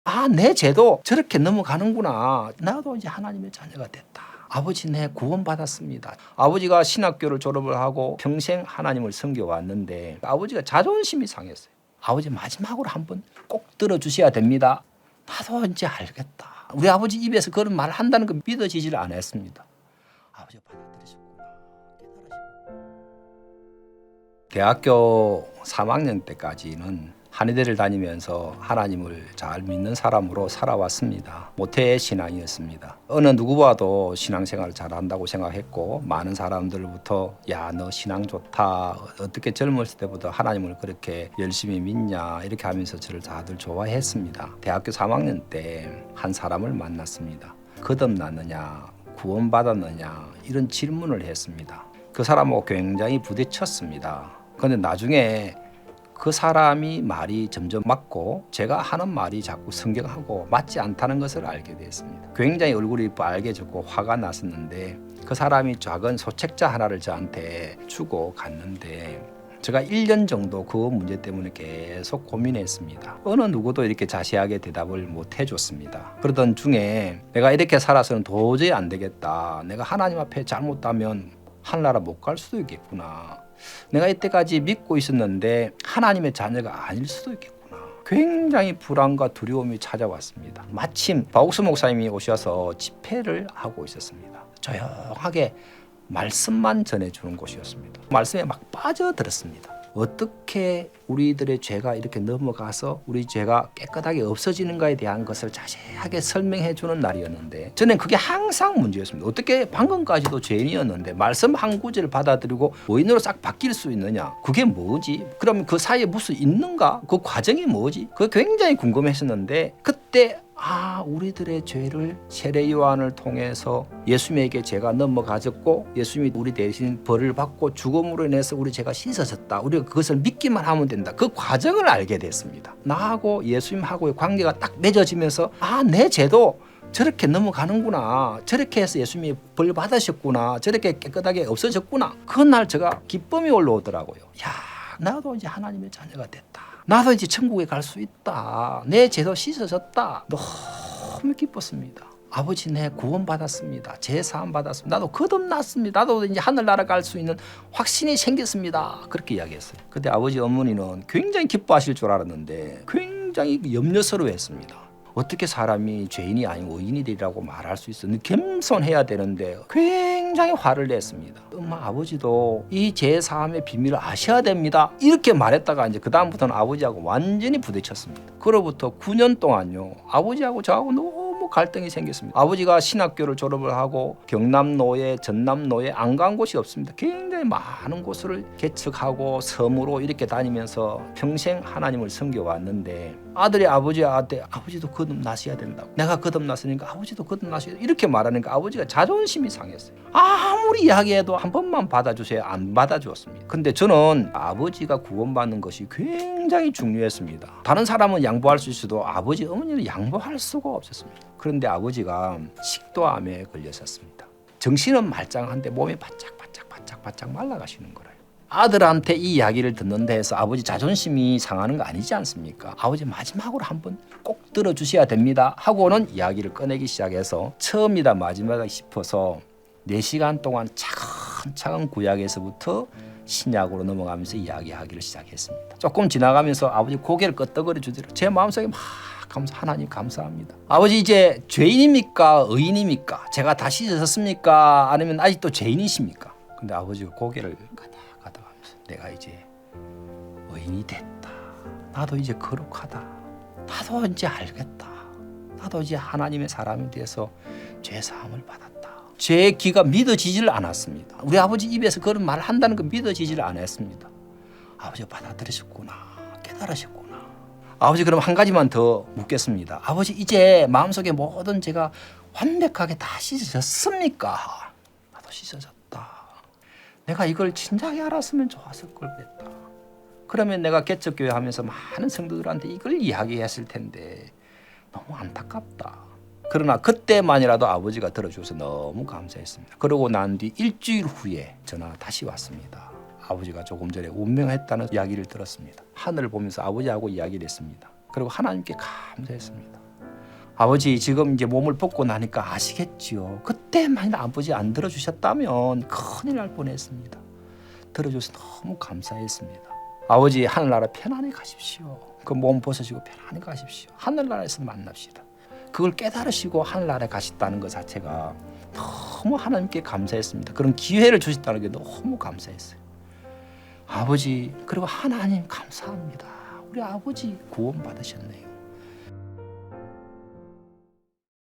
아, 내 죄도 저렇게 넘어가는구나. 나도 이제 하나님의 자녀가 됐다. 아버지, 내 구원받았습니다. 아버지가 신학교를 졸업을 하고 평생 하나님을 섬겨왔는데 아버지가 자존심이 상했어요. 아버지, 마지막으로 한번 꼭 들어주셔야 됩니다. 나도 이제 알겠다. 우리 아버지 입에서 그런 말을 한다는 거 믿어지지를 않았습니다. 아버지가 받아들이셨구나. 대학교 3학년 때까지는 한의대를 다니면서 하나님을 잘 믿는 사람으로 살아왔습니다. 모태의 신앙이었습니다. 어느 누구와도 신앙생활을 잘한다고 생각했고 많은 사람들부터 야, 너 신앙 좋다. 어떻게 젊었을 때부터 하나님을 그렇게 열심히 믿냐 이렇게 하면서 저를 다들 좋아했습니다. 대학교 3학년 때 한 사람을 만났습니다. 거듭났느냐 구원받았느냐 이런 질문을 했습니다. 그 사람하고 굉장히 부딪혔습니다. 그런데 나중에 그 사람이 말이 점점 맞고 제가 하는 말이 자꾸 성경하고 맞지 않다는 것을 알게 됐습니다. 굉장히 얼굴이 빨개졌고 화가 났었는데 그 사람이 작은 소책자 하나를 저한테 주고 갔는데 제가 1년 정도 그 문제 때문에 계속 고민했습니다. 어느 누구도 이렇게 자세하게 대답을 못 해줬습니다. 그러던 중에 내가 이렇게 살아서는 도저히 안 되겠다. 내가 하나님 앞에 잘못하면 하늘나라 못 갈 수도 있겠구나. 내가 이때까지 믿고 있었는데 하나님의 자녀가 아닐 수도 있겠구나. 굉장히 불안과 두려움이 찾아왔습니다. 마침 바옥수 목사님이 오셔서 집회를 하고 있었습니다. 조용하게 말씀만 전해주는 곳이었습니다. 말씀에 막 빠져들었습니다. 어떻게 우리들의 죄가 이렇게 넘어가서 우리 죄가 깨끗하게 없어지는가에 대한 것을 자세하게 설명해 주는 날이었는데 저는 그게 항상 문제였습니다. 어떻게 방금까지도 죄인이었는데 말씀 한 구절을 받아들이고 의인으로 싹 바뀔 수 있느냐? 그게 뭐지? 그러면 그 사이에 무슨 있는가? 그 과정이 뭐지? 그게 굉장히 궁금했었는데 그때 우리들의 죄를 세례 요한을 통해서 예수님에게 죄가 넘어가졌고 예수님이 우리 대신 벌을 받고 죽음으로 인해서 우리 죄가 씻어졌다. 우리가 그것을 믿기만 하면 된다. 그 과정을 알게 됐습니다. 나하고 예수님하고의 관계가 딱 맺어지면서 내 죄도 저렇게 넘어가는구나. 저렇게 해서 예수님이 벌 받으셨구나. 저렇게 깨끗하게 없어졌구나. 그날 제가 기쁨이 올라오더라고요. 나도 이제 하나님의 자녀가 됐다. 나도 이제 천국에 갈 수 있다. 내 죄도 씻어졌다. 너무 기뻤습니다. 아버지, 내 구원받았습니다. 죄 사함 받았습니다. 나도 거듭났습니다. 나도 이제 하늘나라 갈 수 있는 확신이 생겼습니다. 그렇게 이야기했어요. 그때 아버지 어머니는 굉장히 기뻐하실 줄 알았는데 굉장히 염려스러워했습니다. 어떻게 사람이 죄인이 아니고 의인이 되리라고 말할 수 있어? 겸손해야 되는데 굉장히 화를 냈습니다. 엄마, 아버지도 이 죄사함의 비밀을 아셔야 됩니다. 이렇게 말했다가 이제 그 다음부터는 아버지하고 완전히 부딪혔습니다. 그로부터 9년 동안요, 아버지하고 저하고 너무 갈등이 생겼습니다. 아버지가 신학교를 졸업을 하고 경남노예, 전남노예 안 간 곳이 없습니다. 굉장히 많은 곳을 개척하고 섬으로 이렇게 다니면서 평생 하나님을 섬겨왔는데 아들이 아버지한테 아버지도 거듭나셔야 된다고. 내가 거듭났으니까 아버지도 거듭나셔야 된다. 이렇게 말하니까 아버지가 자존심이 상했어요. 아무리 이야기해도 한 번만 받아주세요. 안 받아주었습니다. 근데 저는 아버지가 구원받는 것이 굉장히 중요했습니다. 다른 사람은 양보할 수 있어도 아버지, 어머니는 양보할 수가 없었습니다. 그런데 아버지가 식도암에 걸렸었습니다. 정신은 말짱한데 몸이 바짝 말라가시는 거예요. 아들한테 이 이야기를 듣는데 해서 아버지 자존심이 상하는 거 아니지 않습니까? 아버지, 마지막으로 한번 꼭 들어주셔야 됩니다 하고는 이야기를 꺼내기 시작해서 처음이다 마지막이다 싶어서 4시간 동안 차근차근 구약에서부터 신약으로 넘어가면서 이야기하기를 시작했습니다. 조금 지나가면서 아버지 고개를 끄덕거려 주더라. 제 마음속에 막 하나님 감사합니다. 아버지, 이제 죄인입니까? 의인입니까? 제가 다 씻어졌습니까? 아니면 아직도 죄인이십니까? 근데 아버지가 고개를 가다가면서 내가 이제 의인이 됐다. 나도 이제 거룩하다. 나도 이제 알겠다. 나도 이제 하나님의 사람이 돼서 죄사함을 받았다. 제 귀가 믿어지질 않았습니다. 우리 아버지 입에서 그런 말을 한다는 거 믿어지질 않았습니다. 아버지가 받아들이셨구나. 깨달으셨구나. 아버지, 그럼 한 가지만 더 묻겠습니다. 아버지, 이제 마음속에 모든 죄가 완벽하게 다 씻어졌습니까? 나도 씻어졌다. 내가 이걸 진작에 알았으면 좋았을 걸 그랬다. 그러면 내가 개척교회 하면서 많은 성도들한테 이걸 이야기했을 텐데 너무 안타깝다. 그러나 그때만이라도 아버지가 들어줘서 너무 감사했습니다. 그러고 난 뒤 일주일 후에 전화가 다시 왔습니다. 아버지가 조금 전에 운명했다는 이야기를 들었습니다. 하늘을 보면서 아버지하고 이야기를 했습니다. 그리고 하나님께 감사했습니다. 아버지 지금 이제 몸을 벗고 나니까 아시겠지요. 그때만 아버지 안 들어주셨다면 큰일 날 뻔했습니다. 들어줘서 너무 감사했습니다. 아버지 하늘나라 편안히 가십시오. 그 몸 벗으시고 편안히 가십시오. 하늘나라에서 만납시다. 그걸 깨달으시고 하늘나라에 가셨다는 것 자체가 너무 하나님께 감사했습니다. 그런 기회를 주셨다는 게 너무 감사했어요. 아버지 그리고 하나님 감사합니다. 우리 아버지 구원 받으셨네요.